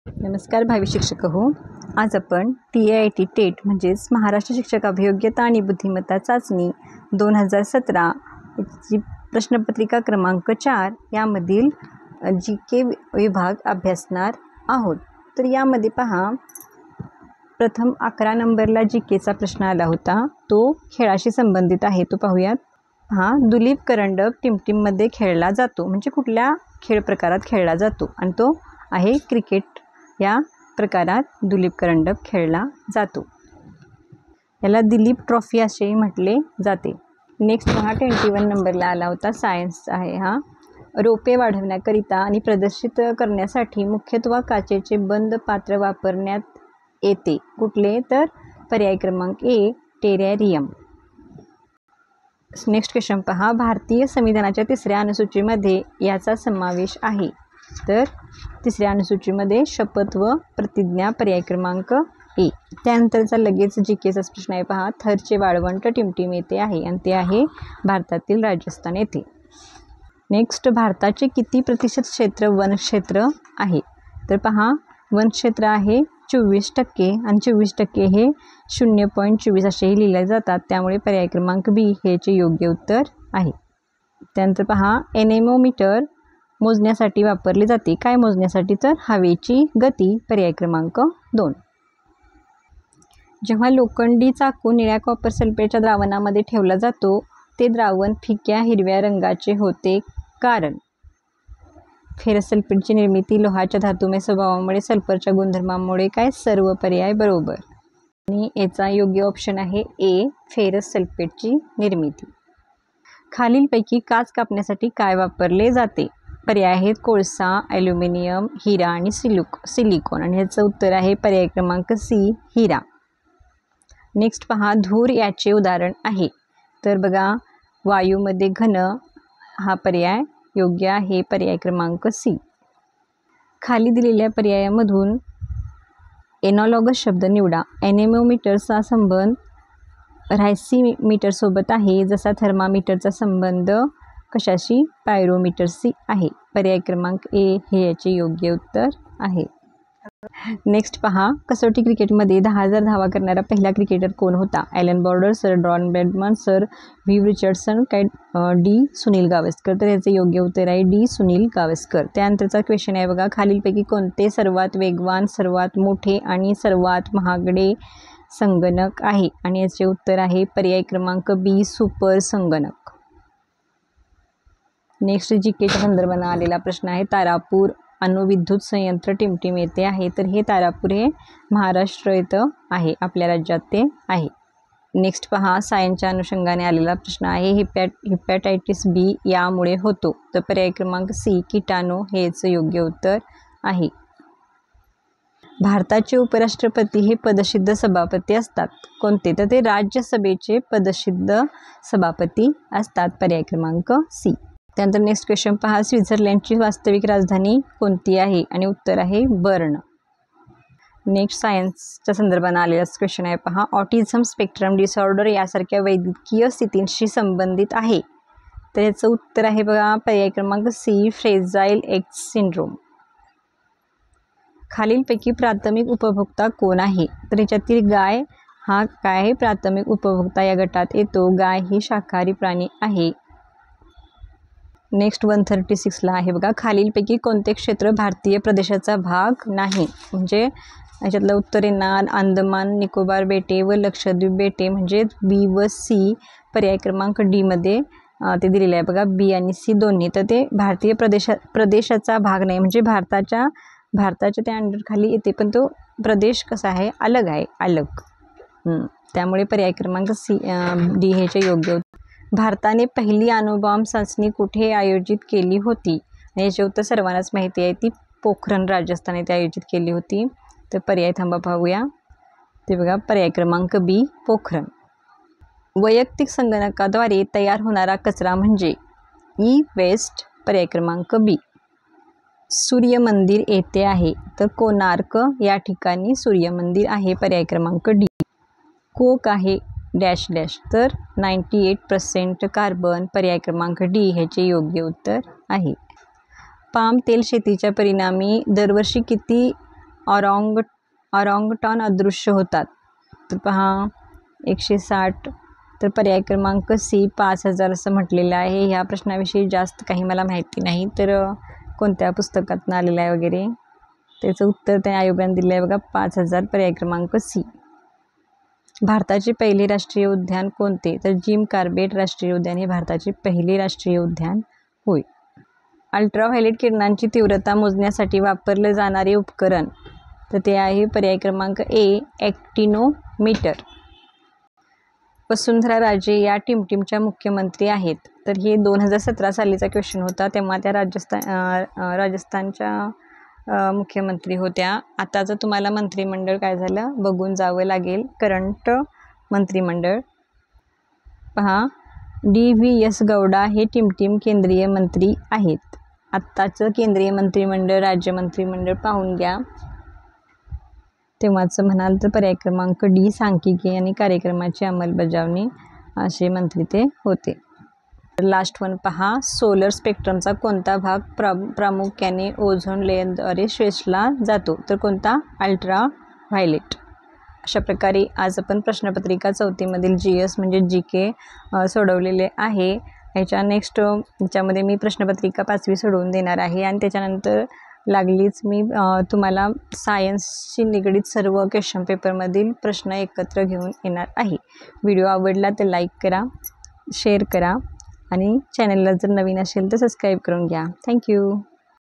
नमस्कार भावी शिक्षक हो. आज आपण TIT टेट म्हणजेच महाराष्ट्र शिक्षक अभियोग्यता आणि बुद्धिमत्ता चाचणी 2017 ची प्रश्नपत्रिका क्रमांक 4 यामधील GK विभाग अभ्यासणार आहोत. तर यामध्ये पहा, प्रथम 11 नंबरला GKचा प्रश्न आला होता, तो खेळाशी संबंधित आहे. तो पाहूयात. हा दुलीप करंडक टीममध्ये खेळला जातो, म्हणजे कुठल्या खेळ प्रकारात खेळला जातो, आणि तो आहे क्रिकेट या प्रकारात दुलीप करंडक खेळला जातो. याला दिलीप ट्रॉफी असेही म्हटले जाते. नेक्स्ट हा 21 नंबरला आला होता, सायन्स आहे. हा रोपे वाढवण्याकरिता आणि प्रदर्शित करण्यासाठी मुख्यत्वे काचेचे बंद पात्र वापरण्यात येते. कुठले? तर पर्याय क्रमांक A टेरॅरियम. नेक्स्ट क्वेश्चन पहा, भारतीय संविधानाच्या 3ऱ्या अनुसूचीमध्ये याचा समावेश आहे. तर 3ऱ्या अनुसूचीमध्ये शपथ व प्रतिज्ञा पर्याय क्रमांक A. त्यानंतरचा लगेच GKचा प्रश्न आहे. पहा, थरचे वाळवंट टिमटिम येथे आहे, आणि ते आहे भारतातील राजस्थान येथे. नेक्स्ट, भारताचे किती प्रतिशत क्षेत्र वनक्षेत्र आहे? तर पहा, वनक्षेत्र आहे 24%, आणि 24% हे 0.24 असेही लिहिले जातात. त्यामुळे पर्याय क्रमांक B हेचे योग्य उत्तर आहे. त्यानंतर पहा, एनेमोमीटर मोजण्यासाठी वापरले जाते. काय मोजण्यासाठी? तर हवेची गती. पर्याय क्रमांक 2. जेव्हा लोखंडी चाकू निळ्या कॉपर सल्फेटच्या द्रावणामध्ये ठेवला जातो, ते द्रावण फिक्या हिरव्या रंगाचे होते. कारण फेरस सल्फेटची निर्मिती लोहाच्या धातुमय स्वभावामुळे, सल्फरच्या गुणधर्मामुळे. काय? सर्व पर्याय बरोबर. आणि याचा योग्य ऑप्शन आहे A फेरस सल्फेटची निर्मिती. खालीलपैकी काच कापण्यासाठी काय वापरले जाते? पर्याय आहेत कोळसा, ॲल्युमिनियम, हिरा आणि सिलिकॉन, आणि ह्याचं उत्तर आहे पर्याय क्रमांक C हिरा. नेक्स्ट पहा, धूर याचे उदाहरण आहे. तर बघा, वायूमध्ये घन हा पर्याय योग्य आहे. पर्याय क्रमांक C. खाली दिलेल्या पर्यायामधून एनॉलॉगस शब्द निवडा. एनेमोमीटरचा संबंध रायसीमीटरसोबत आहे, जसा थर्मामीटरचा संबंध कशाशी? पायरोमीटरशी आहे. पर्याय क्रमांक A हे याचे योग्य उत्तर आहे. नेक्स्ट पहा, कसोटी क्रिकेटमध्ये 10,000 धावा करणारा पहिला क्रिकेटर कोण होता? Allan Border sir, Don Bradman sir, V Richardson, काय D सुनील गावस्कर. तर याचे योग्य उत्तर आहे D सुनील गावस्कर. त्यानंतरचा क्वेश्चन आहे बघा, खालीलपैकी कोणते सर्वात वेगवान, सर्वात मोठे आणि सर्वात महागडे संगणक आहे? आणि याचे उत्तर आहे पर्याय क्रमांक B सुपर संगणक. नेक्स्ट GKच्या संदर्भाने आलेला प्रश्न आहे, तारापूर अणुविद्युत संयंत्र टिमटिम येथे आहे. तर हे तारापूर हे महाराष्ट्र येथं आहे, आपल्या राज्यात ते आहे. नेक्स्ट पहा, सायन्सच्या अनुषंगाने आलेला प्रश्न आहे, हेपॅटायटिस B यामुळे होतो. तर पर्याय क्रमांक C किटाणू हेच योग्य उत्तर आहे. भारताचे उपराष्ट्रपती हे पदसिद्ध सभापती असतात. कोणते? तर ते राज्यसभेचे पदसिद्ध सभापती असतात. पर्याय क्रमांक C. त्यानंतर नेक्स्ट क्वेश्चन पहा, स्वित्झर्लंडची वास्तविक राजधानी कोणती आहे? आणि उत्तर आहे बर्न. नेक्स्ट सायन्सच्या संदर्भाने आलेला क्वेश्चन आहे पहा, ऑटिझम स्पेक्ट्रम डिसऑर्डर यासारख्या वैद्यकीय स्थितींशी संबंधित आहे. तर याचं उत्तर आहे बघा पर्याय क्रमांक C फ्रेजाईल एक्स सिंड्रोम. खालीलपैकी प्राथमिक उपभोक्ता कोण आहे? तर याच्यातील गाय हा काय आहे? प्राथमिक उपभोक्ता या गटात येतो. गाय ही शाकाहारी प्राणी आहे. नेक्स्ट 136ला आहे बघा, खालीलपैकी कोणते क्षेत्र भारतीय प्रदेशाचा भाग नाही? म्हणजे याच्यातलं उत्तर येणार अंदमान निकोबार बेटे व लक्षद्वीप बेटे, म्हणजे B व C. पर्याय क्रमांक D मध्ये ते दिलेले आहे बघा, B आणि C दोन्ही. तर ते भारतीय प्रदेशाचा भाग नाही, म्हणजे भारताच्या त्या अंडर खाली येते, पण तो प्रदेश कसा आहे? अलग आहे, अलग. त्यामुळे पर्याय क्रमांक D हेचे योग्य उत्तर. भारताने पहिली अणुबॉम्ब चाचणी कुठे आयोजित केली होती? याचे उत्तर सर्वांनाच माहिती आहे, ती पोखरण राजस्थान येथे आयोजित केली होती. तर पर्याय थांबा पाहूया. ते बघा पर्याय क्रमांक B पोखरण. वैयक्तिक संगणकाद्वारे तयार होणारा कचरा म्हणजे ई-वेस्ट. पर्याय क्रमांक B. सूर्य मंदिर येथे आहे. तर कोणार्क या ठिकाणी सूर्य मंदिर आहे. पर्याय क्रमांक D. कोक आहे डॅश डॅश. तर 98% कार्बन. पर्याय क्रमांक D ह्याचे योग्य उत्तर आहे. पाम तेल शेतीच्या परिणामी दरवर्षी किती ऑरॉंगटॉन अदृश्य होतात? तर पहा 160. तर पर्याय क्रमांक सी 5000 असं म्हटलेलं आहे. ह्या प्रश्नाविषयी जास्त काही मला माहिती नाही, तर कोणत्या पुस्तकातून आलेलं आहे वगैरे त्याचं उत्तर त्या आयोगाने दिलं आहे बघा, 5000, पर्याय क्रमांक सी. भारताचे पहिले राष्ट्रीय उद्यान कोणते? तर जिम कार्बेट राष्ट्रीय उद्यान हे भारताचे पहिले राष्ट्रीय उद्यान होय. अल्ट्राव्हायोलेट किरणांची तीव्रता मोजण्यासाठी वापरले जाणारे उपकरण, तर ते आहे पर्याय क्रमांक ए ॲक्टिनोमीटर. वसुंधरा राजे या टिमटिमच्या मुख्यमंत्री आहेत? तर हे 2017 सालीचा क्वेश्चन होता, तेव्हा त्या राजस्थानच्या मुख्यमंत्री होत्या. आताचं तुम्हाला मंत्रिमंडळ काय झालं बघून जावं लागेल, करंट मंत्रिमंडळ. पहा DVS गौडा हे टिमटिम केंद्रीय मंत्री आहेत. आत्ताचं केंद्रीय मंत्रिमंडळ राज्य मंत्रिमंडळ पाहून घ्या, तेव्हाचं म्हणाल तर पर्याय क्रमांक डी सांख्यिकी आणि कार्यक्रमाची अंमलबजावणी असे मंत्री ते होते. लास्ट वन पहा, सोलर स्पेक्ट्रमचा कोणता भाग प्रामुख्याने ओझोन लेअरद्वारे शोषला जातो? तर कोणता? Ultra violet. अशा प्रकारे आज आपण प्रश्नपत्रिका 4थीमधील GS म्हणजे GK सोडवलेले आहे. ह्याच्यामध्ये मी प्रश्नपत्रिका 5वी सोडवून देणार आहे आणि त्याच्यानंतर लागलीच मी तुम्हाला सायन्सशी निगडीत सर्व क्वेश्चन पेपरमधील प्रश्न एकत्र घेऊन येणार आहे. व्हिडिओ आवडला तर लाईक करा, शेअर करा आणि चॅनलला जर नवीन असेल तर सबस्क्राईब करून घ्या. थँक्यू.